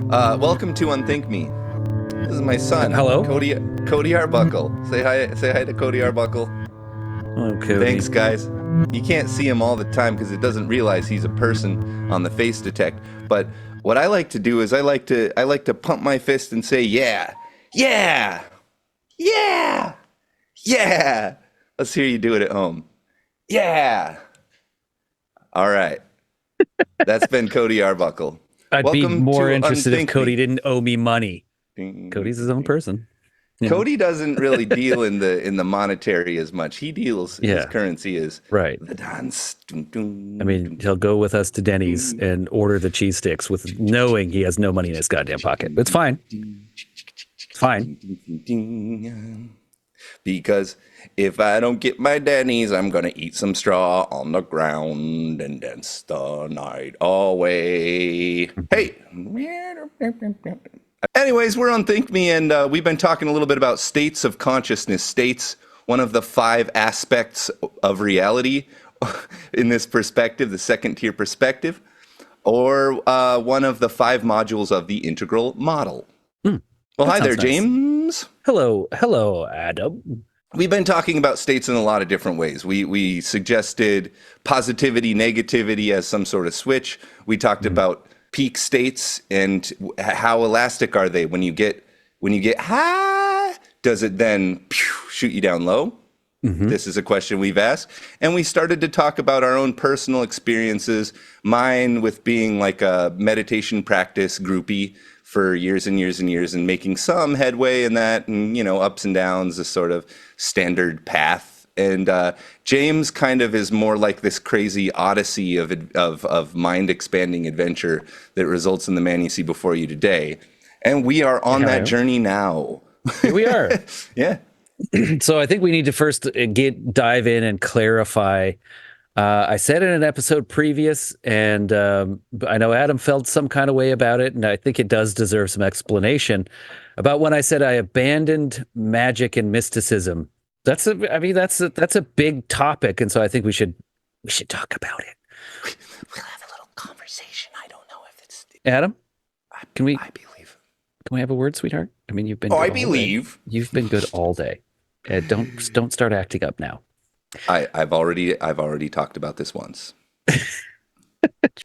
Welcome to Unthink Me. This is my son, Hello? Cody Arbuckle. Say hi to Cody Arbuckle. Hello, Cody. Thanks, guys. You can't see him all the time because it doesn't realize he's a person on the face detect. But what I like to do is I like to pump my fist and say, yeah, yeah, yeah, yeah. Let's hear you do it at home. Yeah. All right. That's been Cody Arbuckle. I'd be Welcome more to interested if Unthink Cody Me. didn't owe me money. Ding, Cody's his ding, own ding. person. Yeah. Cody doesn't really deal in the monetary as much. He deals his Yeah. currency is Right. the dance. I mean, he'll go with us to Denny's and order the cheese sticks with knowing he has no money in his goddamn pocket. It's fine. It's fine. Because if I don't get my Denny's, I'm gonna eat some straw on the ground and dance the night away. Hey. Anyways, we're on Think Me, and we've been talking a little bit about states of consciousness. States, one of the 5 aspects of reality in this perspective, the second tier perspective, or one of the 5 modules of the integral model. Well, hi there, sounds nice. James. Hello, Adam. We've been talking about states in a lot of different ways. We suggested positivity, negativity as some sort of switch. We talked about peak states and how elastic are they. When you get high, does it then shoot you down low? This is a question we've asked. And we started to talk about our own personal experiences, mine with being like a meditation practice groupie for years and years and years and making some headway in that, and, you know, ups and downs, a sort of standard path. And James kind of is more like this crazy odyssey of mind-expanding adventure that results in the man you see before you today. And we are on that journey now. Here we are. Yeah. So I think we need to first dive in and clarify. I said in an episode previous, and I know Adam felt some kind of way about it, and I think it does deserve some explanation about when I said I abandoned magic and mysticism. That's a big topic, and so I think we should talk about it. We'll have a little conversation. I don't know if it's Adam, I believe. Can we have a word, sweetheart? I mean, you've been. Oh, good I all day. believe. You've been good all day. Don't start acting up now. I've already talked about this once.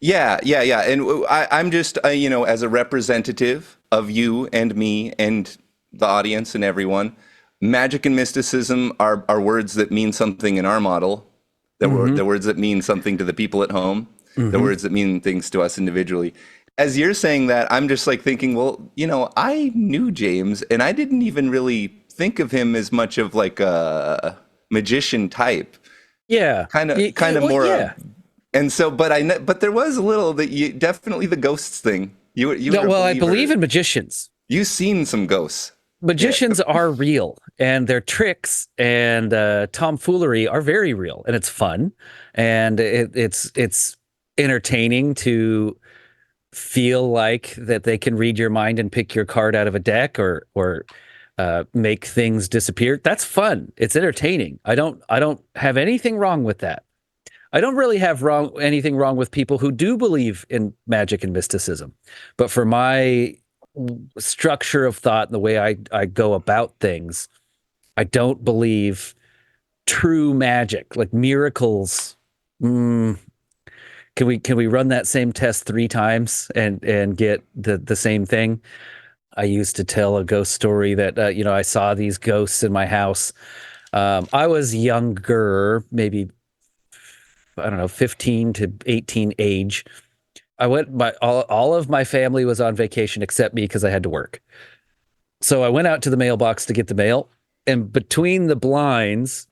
Yeah. And I'm just, as a representative of you and me and the audience and everyone, magic and mysticism are words that mean something in our model. The words that mean something to the people at home. The words that mean things to us individually. As you're saying that, I'm just like thinking, well, I knew James and I didn't even really think of him as much of like a magician type. Yeah, kind of more. Yeah. And so, but there was a little that definitely the ghosts thing. You No, well, I believe in magicians. You've seen some ghosts. Magicians are real, and their tricks and tomfoolery are very real, and it's fun, and it's entertaining to feel like that they can read your mind and pick your card out of a deck or make things disappear. That's fun. It's entertaining. I don't have anything wrong with that. I don't really have anything wrong with people who do believe in magic and mysticism. But for my structure of thought and the way I go about things, I don't believe true magic, like miracles. Can we run that same test 3 times and get the same thing? I used to tell a ghost story that, I saw these ghosts in my house. I was younger, maybe, I don't know, 15 to 18 age. I went, all of my family was on vacation except me because I had to work. So I went out to the mailbox to get the mail. And between the blinds,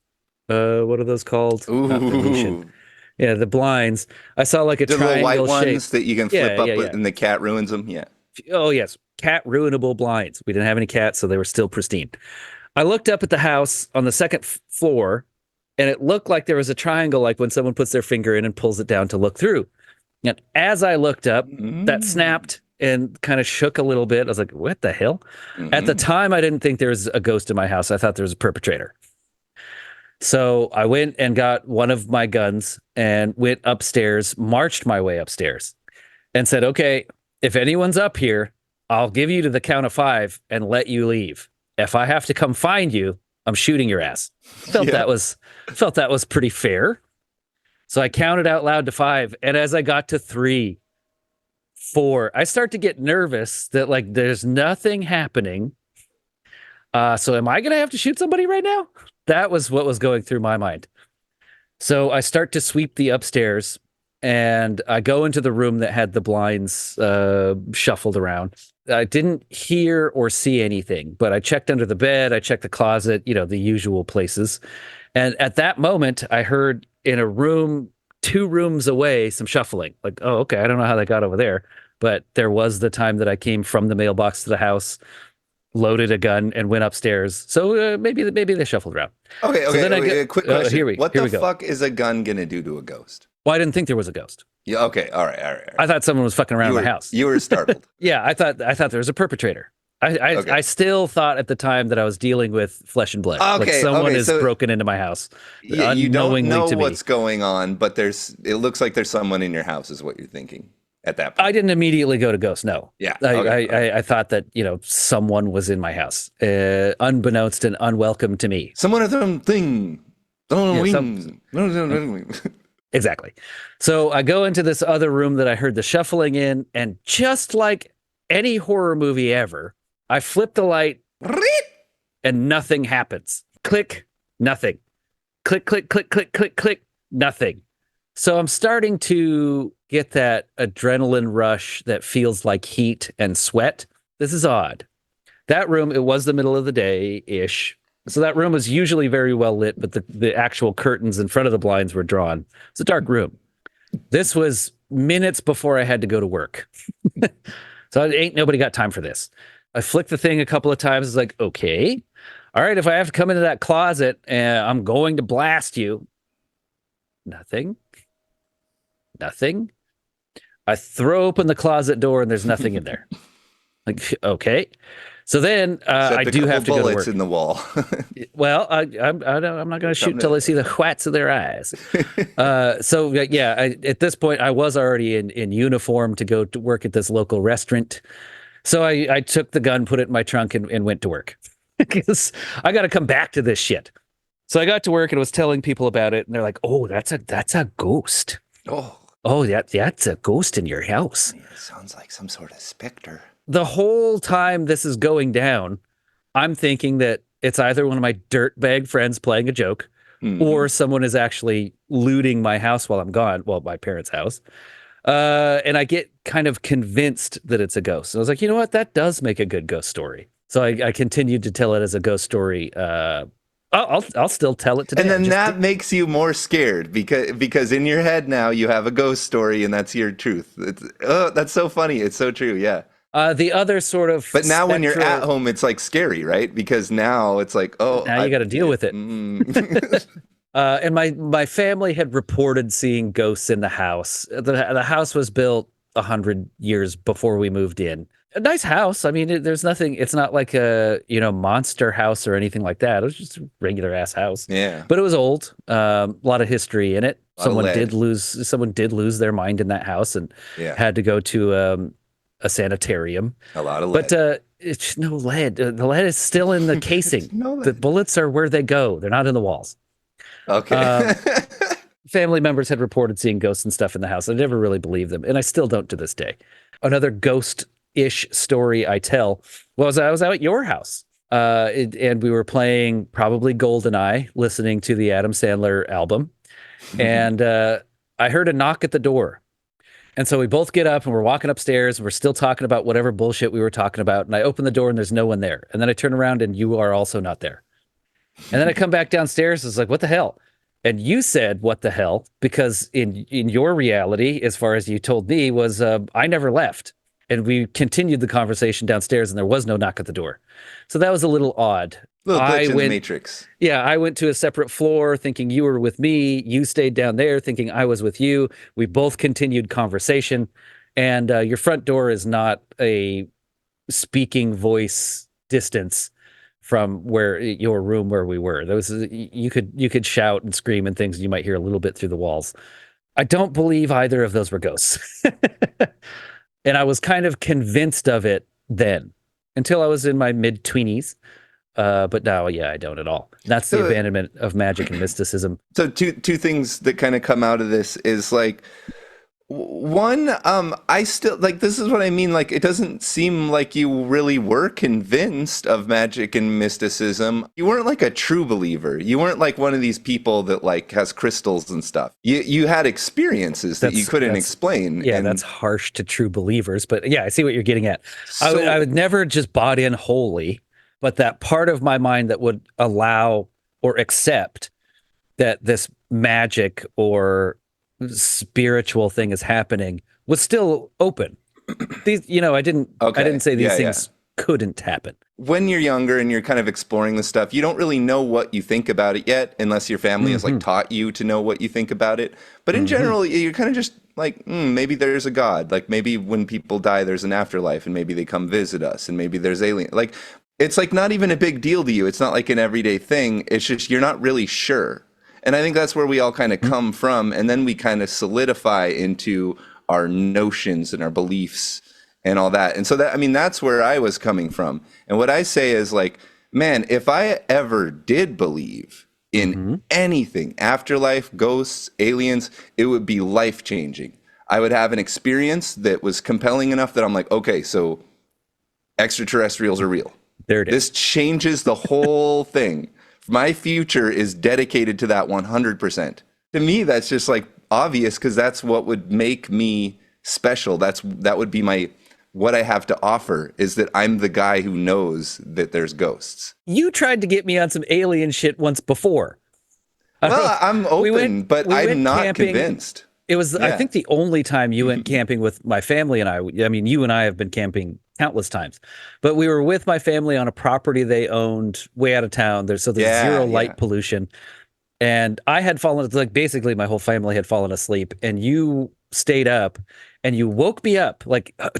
what are those called? Ooh. Yeah, the blinds. I saw like a the triangle little white shape. ones that you can flip up and the cat ruins them. Yeah. Oh, yes. Cat ruinable blinds. We didn't have any cats, so they were still pristine. I looked up at the house on the second floor, and it looked like there was a triangle, like when someone puts their finger in and pulls it down to look through. And as I looked up, that snapped and kind of shook a little bit. I was like, what the hell? At the time, I didn't think there was a ghost in my house. I thought there was a perpetrator. So I went and got one of my guns and went upstairs, marched my way upstairs, and said, okay, if anyone's up here, I'll give you to the count of 5 and let you leave. If I have to come find you, I'm shooting your ass. Felt that was pretty fair. So I counted out loud to 5, and as I got to 3, 4, I start to get nervous that like there's nothing happening. So am I gonna have to shoot somebody right now? That was what was going through my mind. So I start to sweep the upstairs, and I go into the room that had the blinds shuffled around. I didn't hear or see anything, but I checked under the bed, I checked the closet, the usual places. And at that moment, I heard in a room 2 rooms away some shuffling. Like, oh, okay, I don't know how that got over there, but there was the time that I came from the mailbox to the house, loaded a gun, and went upstairs. So maybe they shuffled around. Okay. So then Quick question. What the go. fuck is a gun gonna do to a ghost? Well, I didn't think there was a ghost. Yeah. Okay. All right. I thought someone was fucking around my house. You were startled. Yeah, I thought there was a perpetrator. I still thought at the time that I was dealing with flesh and blood. Okay, like someone is so broken into my house. Yeah, you don't know to what's me. going on, but it looks like there's someone in your house, is what you're thinking at that point. I didn't immediately go to ghost. No. Yeah. I thought that someone was in my house, unbeknownst and unwelcome to me. Someone of them thing. Exactly. So I go into this other room that I heard the shuffling in, and just like any horror movie ever, I flip the light and nothing happens. Click, nothing. Click, click, click, click, click, click, nothing. So I'm starting to get that adrenaline rush that feels like heat and sweat. This is odd. That room, it was the middle of the day-ish. So that room was usually very well lit, but the actual curtains in front of the blinds were drawn. It's a dark room. This was minutes before I had to go to work. So ain't nobody got time for this. I flicked the thing a couple of times. It's like, okay, all right, if I have to come into that closet and I'm going to blast you. Nothing. I throw open the closet door and there's nothing in there. Like, okay. So then I do have to go to work. Bullets in the wall. Well, I'm not going to shoot until I see the whites of their eyes. So at this point, I was already in uniform to go to work at this local restaurant. So I took the gun, put it in my trunk, and went to work because I got to come back to this shit. So I got to work and was telling people about it, and they're like, "Oh, that's a ghost. Oh, that's a ghost in your house. Yeah, it sounds like some sort of specter." The whole time this is going down, I'm thinking that it's either one of my dirtbag friends playing a joke, or someone is actually looting my house while I'm gone. Well, my parents' house. And I get kind of convinced that it's a ghost. And I was like, you know what? That does make a good ghost story. So I continued to tell it as a ghost story. I'll still tell it today. And then that makes you more scared because in your head now you have a ghost story and that's your truth. That's so funny. It's so true. Yeah. The other sort of, but now when you're at home, it's like scary, right? Because now it's like, now you got to deal with it. And my family had reported seeing ghosts in the house. The house was built 100 years before we moved in. A nice house. I mean, there's nothing. It's not like a monster house or anything like that. It was just a regular ass house. Yeah, but it was old. A lot of history in it. Someone did lose their mind in that house and had to go to a sanitarium. A lot of lead. But it's no lead. The lead is still in the casing. The bullets are where they go. They're not in the walls. Okay. Family members had reported seeing ghosts and stuff in the house. I never really believed them, and I still don't to this day. Another ghost-ish story I tell was I was out at your house, and we were playing probably GoldenEye, listening to the Adam Sandler album, and I heard a knock at the door. And so we both get up and we're walking upstairs and we're still talking about whatever bullshit we were talking about. And I open the door and there's no one there. And then I turn around and you are also not there. And then I come back downstairs. It's like, what the hell? And you said, what the hell? Because in your reality, as far as you told me, was I never left. And we continued the conversation downstairs and there was no knock at the door. So that was a little odd. Little glitch in the Matrix. Yeah, I went to a separate floor thinking you were with me. You stayed down there thinking I was with you. We both continued conversation. And your front door is not a speaking voice distance from where your room where we were. You could shout and scream and things, and you might hear a little bit through the walls. I don't believe either of those were ghosts. And I was kind of convinced of it then until I was in my mid-tweenies. But now, yeah, I don't at all. That's the So, abandonment of magic and mysticism. so two things that kind of come out of this is like, one, I still like, this is what I mean. Like, it doesn't seem like you really were convinced of magic and mysticism. You weren't like a true believer. You weren't like one of these people that like has crystals and stuff. You had experiences that you couldn't explain. Yeah, and that's harsh to true believers. But yeah, I see what you're getting at. So, I would never just bought in wholly, but that part of my mind that would allow or accept that this magic or spiritual thing is happening was still open. These, I didn't say these things couldn't happen. when you're younger and you're kind of exploring the stuff, you don't really know what you think about it yet, unless your family has like taught you to know what you think about it. But in general, you're kind of just like, maybe there's a God. Like maybe when people die, there's an afterlife, and maybe they come visit us, and maybe there's alien. Like it's like not even a big deal to you. It's not like an everyday thing. It's just you're not really sure. And I think that's where we all kind of come from, and then we kind of solidify into our notions and our beliefs and all that. And so that, I mean, that's where I was coming from. And what I say is like, man, if I ever did believe in anything, afterlife, ghosts, aliens, it would be life-changing. I would have an experience that was compelling enough that I'm like, okay, so extraterrestrials are real. There it is. This changes the whole thing. My future is dedicated to that 100%. To me, that's just like obvious, because that's what would make me special. That would be what I have to offer, is that I'm the guy who knows that there's ghosts. You tried to get me on some alien shit once before. Well, I'm open, but I'm not camping. Convinced. It was, I think, the only time you went camping with my family and I. I mean, you and I have been camping countless times, but we were with my family on a property they owned way out of town. There's zero light pollution. And I had fallen, like basically my whole family had fallen asleep, and you stayed up and you woke me up like, and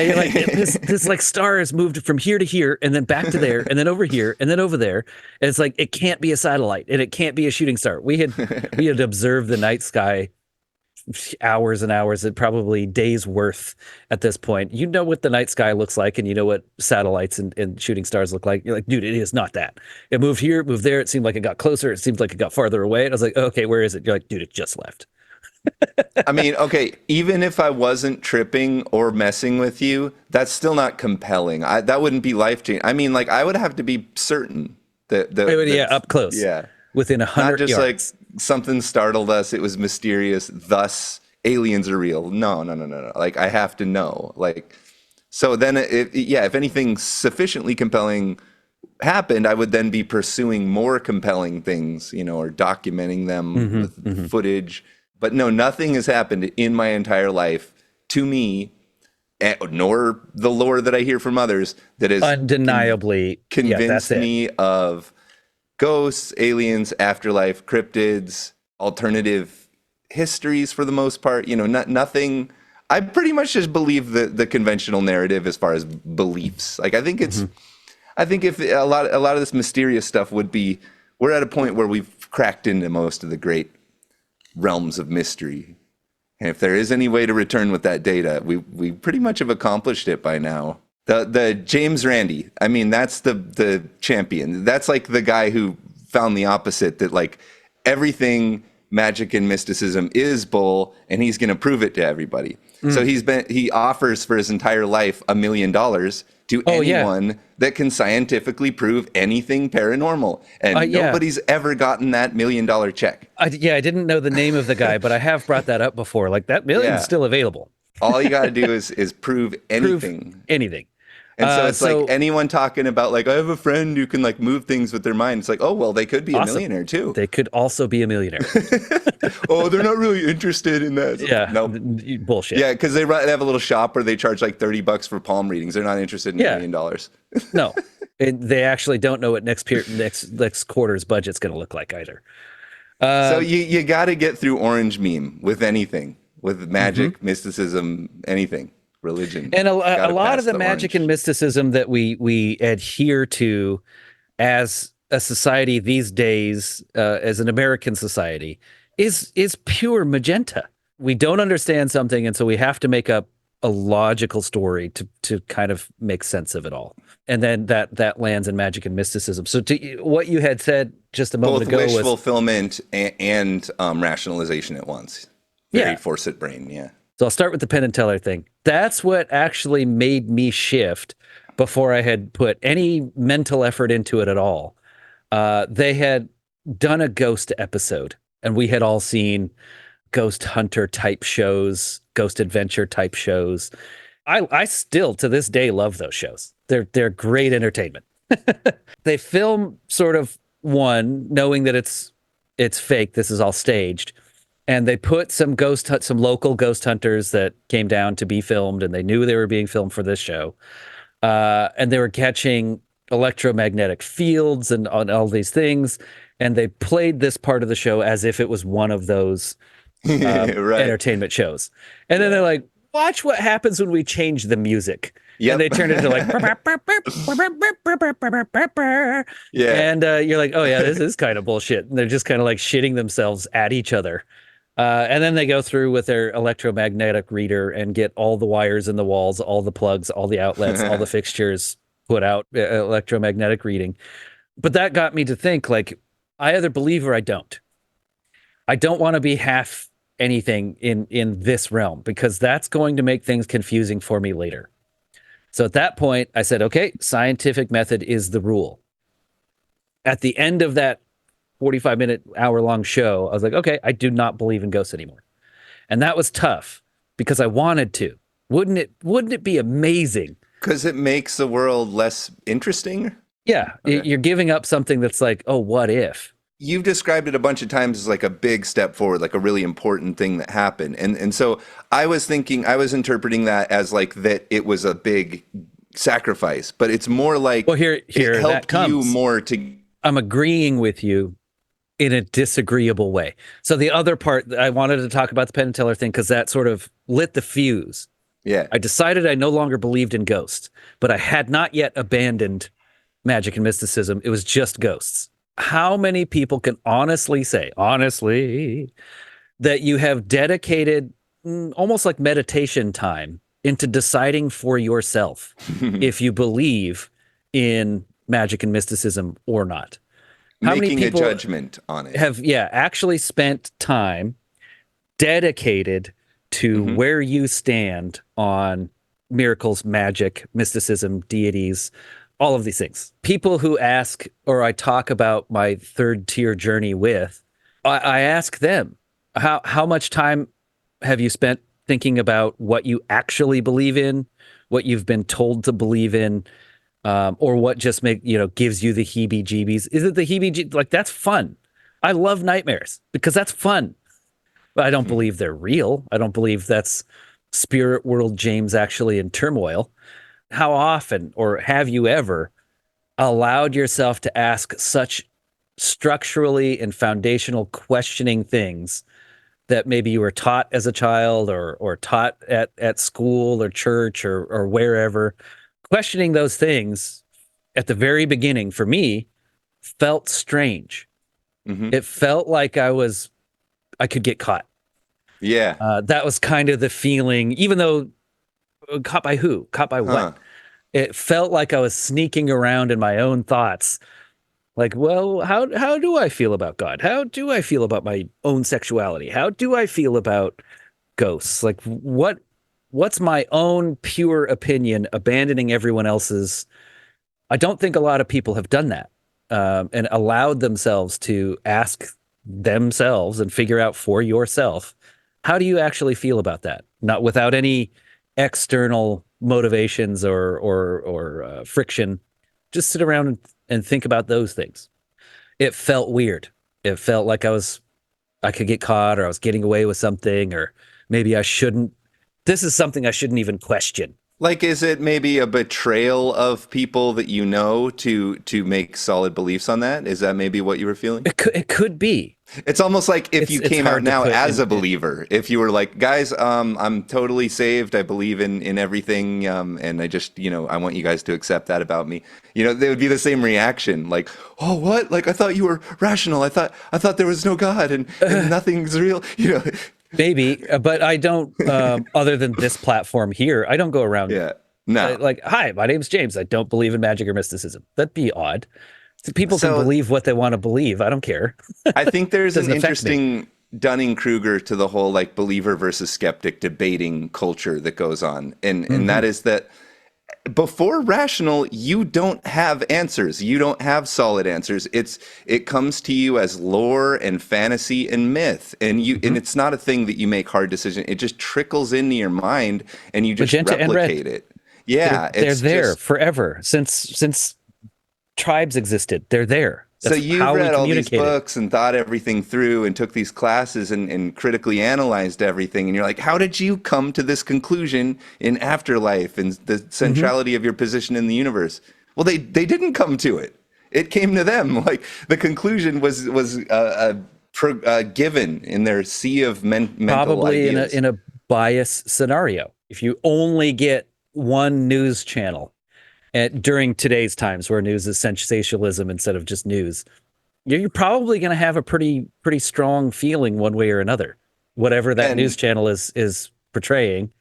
you're like, this like star has moved from here to here and then back to there and then over here and then over there. And it's like, it can't be a satellite and it can't be a shooting star. We had observed the night sky hours and hours, and probably days worth at this point. You know what the night sky looks like, and you know what satellites and shooting stars look like. You're like, dude, it is not that. It moved here, it moved there. It seemed like it got closer. It seemed like it got farther away. And I was like, okay, where is it? You're like, dude, it just left. I mean, okay, even if I wasn't tripping or messing with you, that's still not compelling. That wouldn't be life-changing. I mean, like, I would have to be certain that up close. Yeah. Within 100 Not just yards. like something startled us, it was mysterious, thus aliens are real. No. Like, I have to know. Like, so then, if anything sufficiently compelling happened, I would then be pursuing more compelling things, or documenting them with footage. But no, nothing has happened in my entire life to me, nor the lore that I hear from others, that has undeniably convinced me of ghosts, aliens, afterlife, cryptids, alternative histories for the most part. Nothing. I pretty much just believe the conventional narrative as far as beliefs. Like, I think if a lot of this mysterious stuff we're at a point where we've cracked into most of the great realms of mystery. And if there is any way to return with that data, we pretty much have accomplished it by now. The James Randi, I mean, that's the champion. That's like the guy who found the opposite, that like everything magic and mysticism is bull, and he's going to prove it to everybody. So he offers for his entire life $1 million to anyone that can scientifically prove anything paranormal. And nobody's ever gotten that $1 million check. I didn't know the name of the guy, but I have brought that up before. Like, that million's still available. All you got to do is prove anything. Prove anything. And so it's like anyone talking about like, I have a friend who can like move things with their mind. It's like, oh, well, they could be a millionaire too. They could also be a millionaire. Oh, they're not really interested in that. Yeah. No. Bullshit. Yeah. Because they have a little shop where they charge like $30 for palm readings. They're not interested in $1 million. No. And they actually don't know what next quarter's budget's going to look like either. So you got to get through orange meme with anything, with magic, mysticism, anything. Religion. And a lot of the magic and mysticism that we adhere to as a society these days, as an American society, is pure magenta. We don't understand something, and so we have to make up a logical story to kind of make sense of it all. And then that lands in magic and mysticism. So what you had said just a moment Both ago wish was fulfillment and rationalization at once. Very yeah. force-it brain, yeah. So I'll start with the Penn and Teller thing. That's what actually made me shift before I had put any mental effort into it at all. They had done a ghost episode, and we had all seen ghost hunter type shows, ghost adventure type shows. I still to this day love those shows. They're great entertainment. They film sort of one knowing that it's fake. This is all staged. And they put some local ghost hunters that came down to be filmed, and they knew they were being filmed for this show. And they were catching electromagnetic fields and on all these things. And they played this part of the show as if it was one of those Right. entertainment shows. And then they're like, watch what happens when we change the music. Yep. And they turned it into like, Yeah. and you're like, oh yeah, this is kind of bullshit. And they're just kind of like shitting themselves at each other. And then they go through with their electromagnetic reader and get all the wires in the walls, all the plugs, all the outlets, all the fixtures put out electromagnetic reading. But that got me to think, like, I either believe or I don't. I don't want to be half anything in this realm, because that's going to make things confusing for me later. So at that point, I said, okay, scientific method is the rule. At the end of that 45-minute, hour-long show, I was like, okay, I do not believe in ghosts anymore. And that was tough because I wanted to. Wouldn't it be amazing? Because it makes the world less interesting? Yeah, Okay. you're giving up something that's like, oh, what if? You've described it a bunch of times as like a big step forward, like a really important thing that happened. And so I was interpreting that as like that it was a big sacrifice, but it's more like, well, here it that helped comes. you more to. I'm agreeing with you in a disagreeable way. So the other part, I wanted to talk about the Penn and Teller thing because that sort of lit the fuse. Yeah. I decided I no longer believed in ghosts, but I had not yet abandoned magic and mysticism. It was just ghosts. How many people can honestly say, that you have dedicated almost like meditation time into deciding for yourself if you believe in magic and mysticism or not? How Making many people a judgment on it. have actually spent time dedicated to where you stand on miracles, magic, mysticism, deities, all of these things? People who ask, or I talk about my third tier journey with, I ask them, how much time have you spent thinking about what you actually believe in, what you've been told to believe in, or what just gives you the heebie-jeebies? Is it the heebie-jeebies? Like, that's fun. I love nightmares because that's fun. But I don't believe they're real. I don't believe that's spirit world James actually in turmoil. How often, or have you ever, allowed yourself to ask such structurally and foundational questioning things that maybe you were taught as a child or taught at school or church or wherever? Questioning those things at the very beginning for me felt strange. It felt like I could get caught. Yeah. That was kind of the feeling, even though caught by who? Caught by what? It felt like I was sneaking around in my own thoughts. Like, well, how do I feel about God? How do I feel about my own sexuality? How do I feel about ghosts? Like, what's my own pure opinion, abandoning everyone else's? I don't think a lot of people have done that and allowed themselves to ask themselves and figure out for yourself, how do you actually feel about that? Not without any external motivations or friction. Just sit around and think about those things. It felt weird. It felt like I could get caught, or I was getting away with something, or maybe I shouldn't. This is something I shouldn't even question. Like, is it maybe a betrayal of people that you know to make solid beliefs on that? Is that maybe what you were feeling? It could be. It's almost like if you came out hard to now put as in- a believer, if you were like, guys, I'm totally saved. I believe in everything. And I just, I want you guys to accept that about me. They would be the same reaction. Like, oh, what? Like, I thought you were rational. I thought there was no God and nothing's real. Maybe, but I don't. Other than this platform here, I don't go around Yeah. No. like, "Hi, my name's James. I don't believe in magic or mysticism." That'd be odd. So people can So believe what they want to believe. I don't care. I think there's an Doesn't affect me. interesting Dunning-Kruger to the whole like believer versus skeptic debating culture that goes on. And that is that before rational, you don't have answers. You don't have solid answers. It comes to you as lore and fantasy and myth. And it's not a thing that you make hard decisions. It just trickles into your mind and you just Magenta and red. replicate it. Yeah, They're it's there just, forever since tribes existed. They're there. so That's you how we read all these communicate it. books and thought everything through and took these classes and critically analyzed everything. And you're like, how did you come to this conclusion in afterlife and the centrality of your position in the universe? Well, they didn't come to it. It came to them. Like the conclusion was given in their sea of mental Probably ideas. in a bias scenario. If you only get one news channel during today's times where news is sensationalism instead of just news, you're probably going to have a pretty strong feeling one way or another. Whatever that And- news channel is portraying,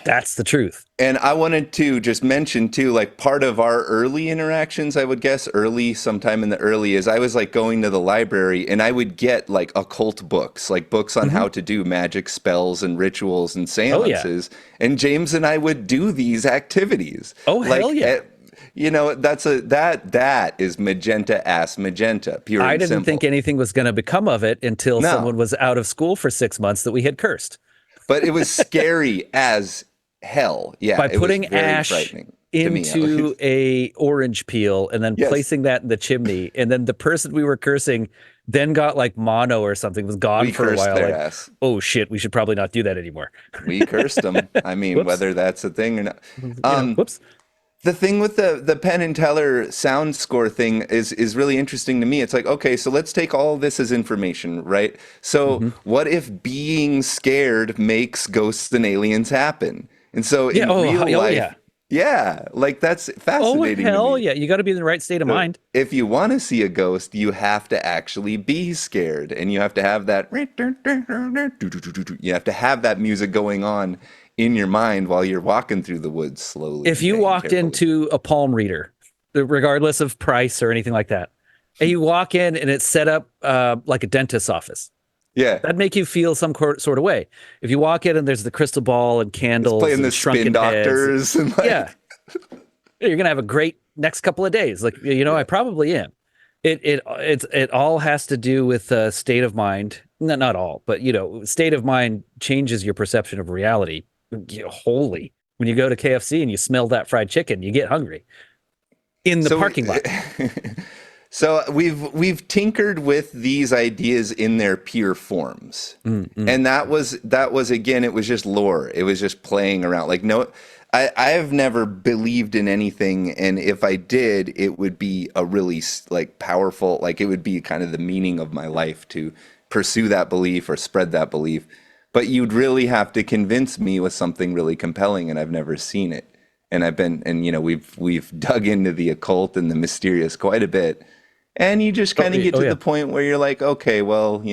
that's the truth. And I wanted to just mention too, like part of our early interactions, I would guess sometime in the early is I was like going to the library and I would get like occult books, like books on how to do magic spells and rituals and seances. And James and I would do these activities. Oh, like, hell yeah. You know, that is magenta ass magenta, pure I and didn't simple. think anything was going to become of it until No. someone was out of school for 6 months that we had cursed. But it was scary as hell. Yeah, By it was putting very ash frightening to me, at into least. a orange peel and then Yes. placing that in the chimney, and then the person we were cursing then got like mono or something, was gone We for a cursed while. their Like, ass. oh shit, we should probably not do that anymore. We cursed them. I mean, Whoops. whether that's a thing or not. Whoops. The thing with the Penn and Teller sound score thing is really interesting to me. It's like, okay, so let's take all this as information, right? So what if being scared makes ghosts and aliens happen? And so in real life, like that's Oh, fascinating hell to me. yeah. You got to be in the right state of mind. If you want to see a ghost, you have to actually be scared, and you have to have that. You have to have that music going on in your mind while you're walking through the woods slowly. If you and walked carefully. into a palm reader, regardless of price or anything like that, and you walk in and it's set up like a dentist's office, yeah, that'd make you feel some sort of way. If you walk in and there's the crystal ball and candles playing and the shrunken spin heads, doctors and like, yeah, you're gonna have a great next couple of days. Like, I probably am. It all has to do with state of mind. Not all, but state of mind changes your perception of reality. Holy, when you go to KFC and you smell that fried chicken, you get hungry in the parking lot. So we've tinkered with these ideas in their pure forms, and that was again, it was just lore. It was just playing around. Like I have never believed in anything, and if I did, it would be a really like powerful, like it would be kind of the meaning of my life to pursue that belief or spread that belief. But you'd really have to convince me with something really compelling, and I've never seen it. And we've dug into the occult and the mysterious quite a bit. And you just kind of get to the point where you're like, okay, well,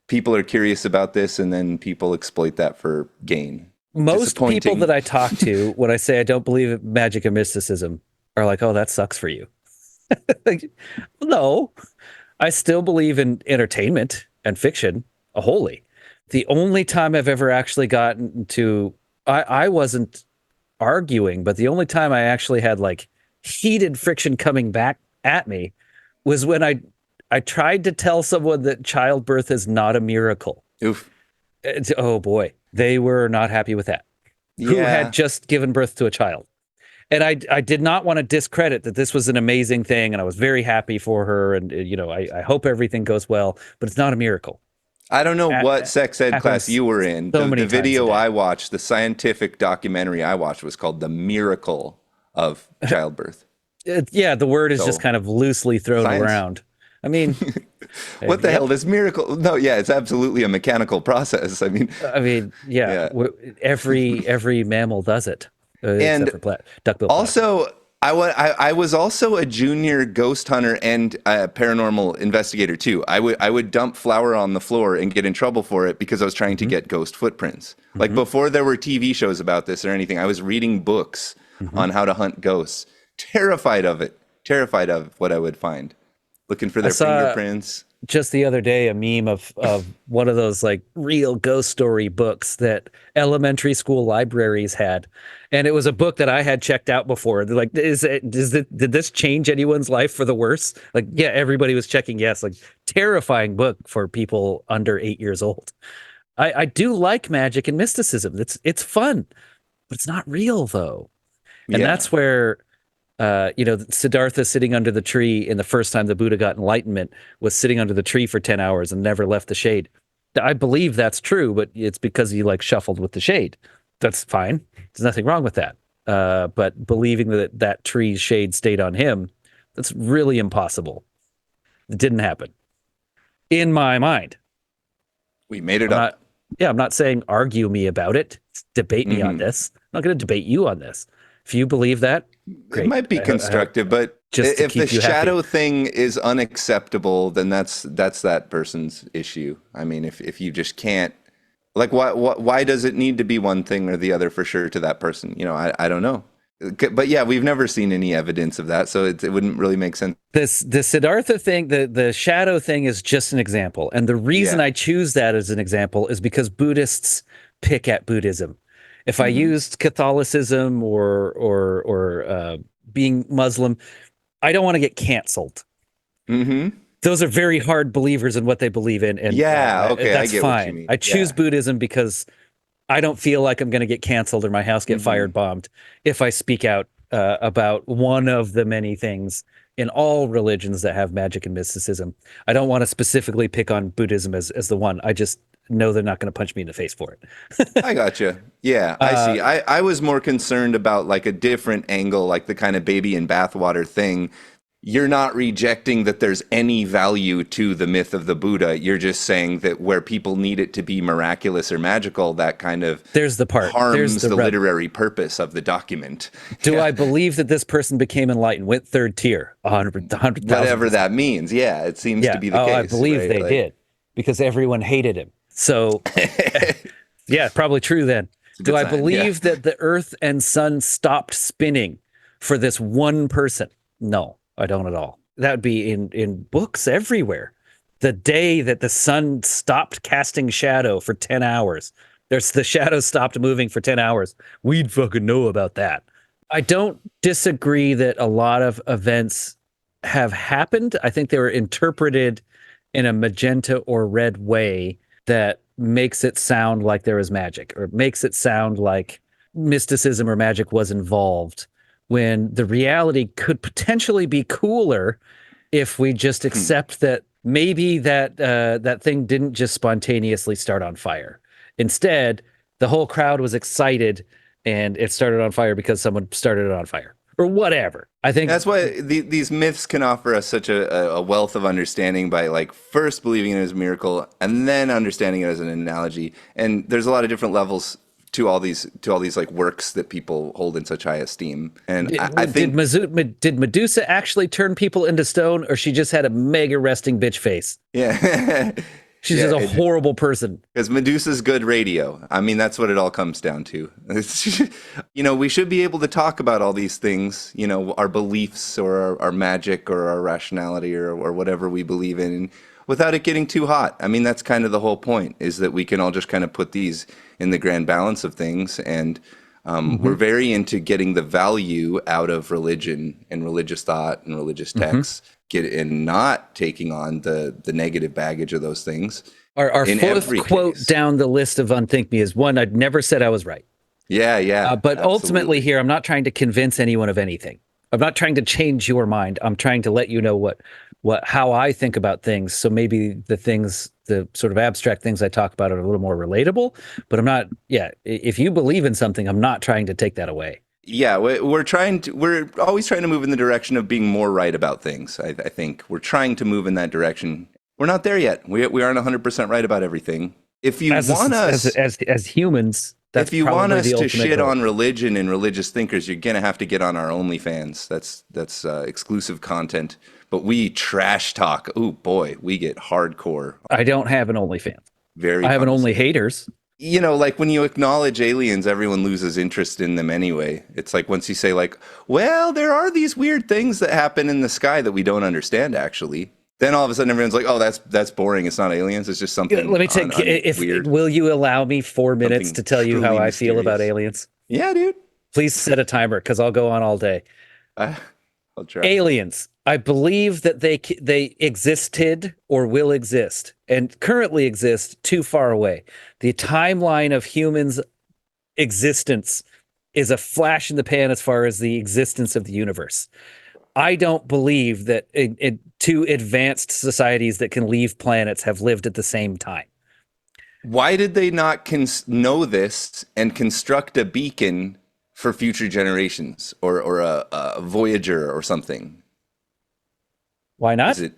people are curious about this, and then people exploit that for gain. Most people that I talk to, when I say I don't believe in magic and mysticism, are like, oh, that sucks for you. Like, no, I still believe in entertainment and fiction, wholly. The only time I've ever actually gotten to, I wasn't arguing, but the only time I actually had like heated friction coming back at me was when I tried to tell someone that childbirth is not a miracle. Oof. Oh boy, they were not happy with that. Yeah. Who had just given birth to a child. And I did not want to discredit that this was an amazing thing, and I was very happy for her, and I hope everything goes well, but it's not a miracle. I don't know what sex ed class you were in. The video I watched, the scientific documentary I watched, was called The Miracle of Childbirth. The word is just kind of loosely thrown around. I mean, what the hell? This miracle? No, yeah, it's absolutely a mechanical process. I mean, every mammal does it, and except for duckbill. also, I was also a junior ghost hunter and paranormal investigator too. I would dump flour on the floor and get in trouble for it because I was trying to get ghost footprints. Like before there were TV shows about this or anything, I was reading books on how to hunt ghosts. Terrified of it. Terrified of what I would find. Looking for I their saw fingerprints. just the other day a meme of one of those like real ghost story books that elementary school libraries had, and it was a book that I had checked out before. They're like, did this change anyone's life for the worse? Like, yeah, everybody was checking yes. Like, terrifying book for people under 8 years old. I do like magic and mysticism. It's fun, but it's not real though. And Yeah. that's where Siddhartha sitting under the tree in the first time the Buddha got enlightenment was sitting under the tree for 10 hours and never left the shade. I believe that's true, but it's because he like shuffled with the shade. That's fine. There's nothing wrong with that. But believing that that tree's shade stayed on him, that's really impossible. It didn't happen in my mind. We made it I'm up. not, I'm not saying argue me about it. Debate me on Mhm. this. I'm not going to debate you on this. If you believe that, great. It might be constructive, but just to if the keep you happy. shadow thing is unacceptable, then that's that person's issue. I mean, if you just can't, like, why does it need to be one thing or the other for sure to that person? You know, I don't know. But yeah, we've never seen any evidence of that, so it wouldn't really make sense. The Siddhartha thing, the shadow thing is just an example. And the reason Yeah. I choose that as an example is because Buddhists pick at Buddhism. If I used Catholicism or being Muslim, I don't want to get canceled. Hmm. Those are very hard believers in what they believe in. And Yeah, okay, I that's get fine. what you mean. I choose Yeah. Buddhism because I don't feel like I'm going to get canceled or my house get fired bombed if I speak out about one of the many things in all religions that have magic and mysticism. I don't want to specifically pick on Buddhism as the one. I just know they're not going to punch me in the face for it. I gotcha. Yeah, I see. I was more concerned about like a different angle, like the kind of baby in bathwater thing. You're not rejecting that there's any value to the myth of the Buddha. You're just saying that where people need it to be miraculous or magical, that kind of There's the part. harms There's the rub. literary purpose of the document. Do I believe that this person became enlightened, went third tier, 100,000%? Whatever that means. Yeah, it seems to be the case. I believe right? they Like, did because everyone hated him. So, yeah, probably true then. a Do good I sign, believe yeah. that the Earth and Sun stopped spinning for this one person? No, I don't at all. That would be in books everywhere. The day that the sun stopped casting shadow for 10 hours, the shadow stopped moving for 10 hours. We'd fucking know about that. I don't disagree that a lot of events have happened. I think they were interpreted in a magenta or red way that makes it sound like there is magic or makes it sound like mysticism or magic was involved when the reality could potentially be cooler if we just accept that maybe that thing didn't just spontaneously start on fire. Instead, the whole crowd was excited and it started on fire because someone started it on fire or whatever. I think That's why these myths can offer us such a wealth of understanding by like first believing it as a miracle and then understanding it as an analogy. And there's a lot of different levels to all these like works that people hold in such high esteem. And I think did Medusa actually turn people into stone, or she just had a mega resting bitch face? yeah. She's Yeah, just a horrible person. Because Medusa's good radio. I mean, that's what it all comes down to. We should be able to talk about all these things, our beliefs or our magic or our rationality or whatever we believe in without it getting too hot. I mean, that's kind of the whole point, is that we can all just kind of put these in the grand balance of things. And we're very into getting the value out of religion and religious thought and religious texts, and not taking on the negative baggage of those things. Our in fourth every quote case. down the list of Unthink Me is one I'd never said I was right. Yeah. But ultimately absolutely. here, I'm not trying to convince anyone of anything. I'm not trying to change your mind. I'm trying to let you know how I think about things. So maybe the sort of abstract things I talk about are a little more relatable, but I'm not, if you believe in something, I'm not trying to take that away. Yeah, we're always trying to move in the direction of being more right about things. I think we're trying to move in that direction. We're not there yet. We aren't 100% right about everything. If you want us, as humans, That's If you want probably us the to ultimate shit goal. on religion and religious thinkers, you're gonna have to get on our OnlyFans. That's exclusive content. But we trash talk. Oh boy, we get hardcore, I don't have an OnlyFans. very I have an Only condescending. Haters. You know, like when you acknowledge aliens, everyone loses interest in them anyway. It's like once you say like, well, there are these weird things that happen in the sky that we don't understand actually. Then all of a sudden everyone's like, oh, that's boring. It's not aliens. It's just something Let me take. If weird, will you allow me 4 minutes something to tell you how truly I feel about mysterious. aliens? Yeah, dude. Please set a timer because I'll go on all day. Uh, I'll try. Aliens. I believe that they existed or will exist and currently exist too far away. The timeline of humans' existence is a flash in the pan as far as the existence of the universe. I don't believe that two advanced societies that can leave planets have lived at the same time. Why did they not know this and construct a beacon for future generations or a Voyager or something? Why not? Is it?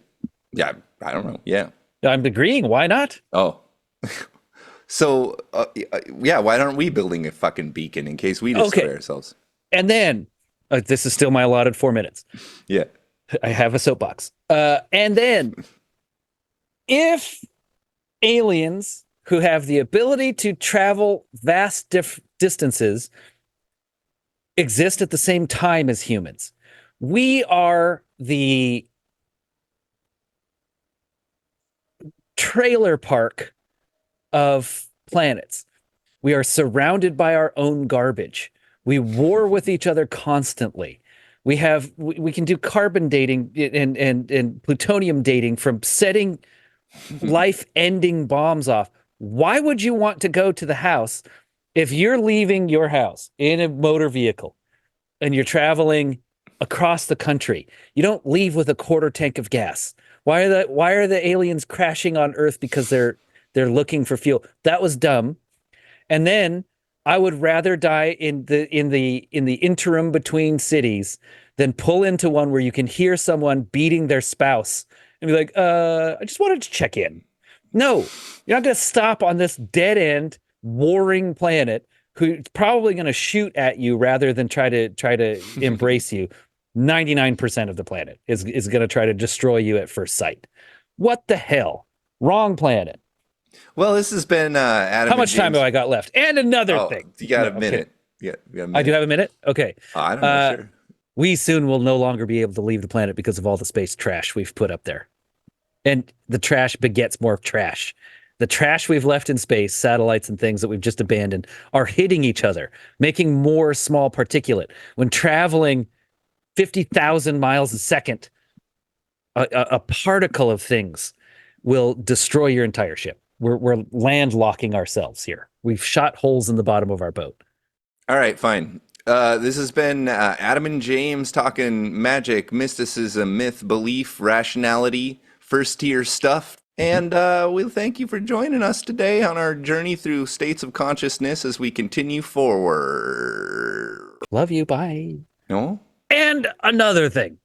Yeah, I don't know. Yeah. I'm agreeing. Why not? Oh. So, yeah, why aren't we building a fucking beacon in case we destroy ourselves? And then, this is still my allotted 4 minutes. Yeah. I have a soapbox. And then, if aliens who have the ability to travel vast distances exist at the same time as humans, we are the trailer park of planets. We are surrounded by our own garbage. We war with each other constantly. We can do carbon dating and plutonium dating from setting life-ending bombs off. Why would you want to go to the house if you're leaving your house in a motor vehicle and you're traveling across the country? You don't leave with a quarter tank of gas. Why are the aliens crashing on Earth because they're looking for fuel? That was dumb. And then I would rather die in the interim between cities than pull into one where you can hear someone beating their spouse and be like, I just wanted to check in. No, you're not going to stop on this dead end warring planet who's probably going to shoot at you rather than try to embrace you. 99% of the planet is going to try to destroy you at first sight. What the hell? Wrong planet. Well, this has been Adam. How much time have I got left? And another thing. You got a minute. Okay. Yeah, you got a minute. I do have a minute? Okay. I don't know, sure. We soon will no longer be able to leave the planet because of all the space trash we've put up there. And the trash begets more trash. The trash we've left in space, satellites and things that we've just abandoned, are hitting each other, making more small particulate. When traveling 50,000 miles a second, a particle of things will destroy your entire ship. We're landlocking ourselves here. We've shot holes in the bottom of our boat. All right, fine. This has been Adam and James talking magic, mysticism, myth, belief, rationality, first tier stuff. And we thank you for joining us today on our journey through states of consciousness as we continue forward. Love you. Bye. No? And another thing.